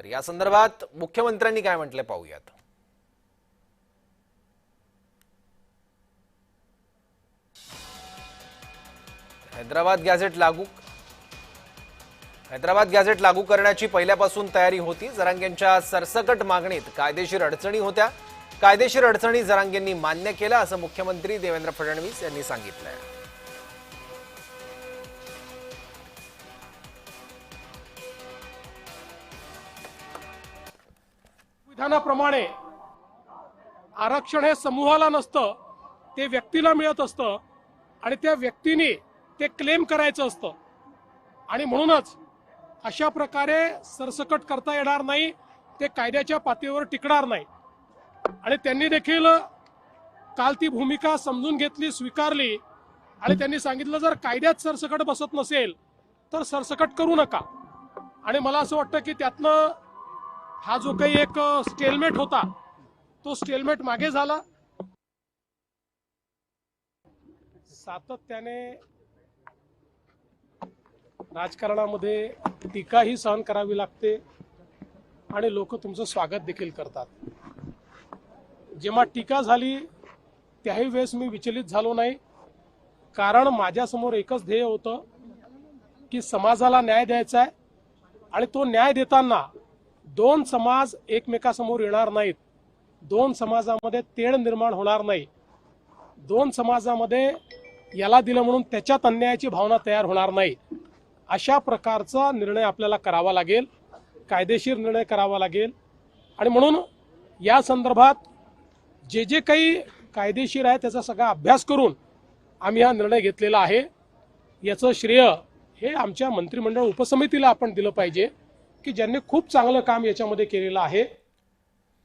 तर या संदर्भात मुख्यमंत्र्यांनी काय म्हटले पाहूयात। हैदराबाद गॅझेट लागू करण्याची पहिल्यापासून तयारी होती। जरांगेंच्या सरसकट मागणीत कायदेशीर अडचणी होत्या। कायदेशीर अडचणी जरांगेंनी मान्य केल्या असं मुख्यमंत्री देवेंद्र फडणवीस यांनी सांगितलंय। विधानाप्रमाणे आरक्षण हे समूहाला नसतं, ते व्यक्तीला मिळत असतं आणि त्या व्यक्तीने ते क्लेम करायचं असतं आणि म्हणूनच अशा प्रकारे सरसकट करता येणार नाही, ते कायद्याच्या पातळीवर टिकणार नाही। आणि त्यांनी देखील काल ती भूमिका समजून घेतली, स्वीकारली आणि त्यांनी सांगितलं जर कायद्यात सरसकट बसत नसेल तर सरसकट करू नका। आणि मला असं वाटतं की त्यातनं हा जो काही एक स्टेलमेट होता तो स्टेलमेट मागे झाला। सातत्याने राजकारणामध्ये टीकाही सहन करावी लागते आणि लोक तुमचं स्वागत देखील करतात। जेव्हा टीका झाली त्याही वेळेस मी विचलित झालो नाही, कारण माझ्यासमोर एकच ध्येय होतं की समाजाला न्याय द्यायचा आहे आणि तो न्याय देताना दोन समाज एकमेकासमोर येणार नाहीत, दोन समाजामध्ये तेढ निर्माण होणार नाही, दोन समाजामध्ये याला दिलं म्हणून त्याच्यात अन्यायाची भावना तयार होणार नाही। अशा प्रकारचा निर्णय आपल्याला करावा लागेल, कायदेशीर निर्णय करावा लागेल। आणि म्हणून या संदर्भात जे जे काही कायदेशीर आहे त्याचा सगळा अभ्यास करून आम्ही हा निर्णय घेतलेला आहे। याचं श्रेय हे आमच्या मंत्रिमंडळ उपसमितीला आपण दिलं पाहिजे की ज्यांनी खूप चांगलं काम याच्यामध्ये केलेलं आहे।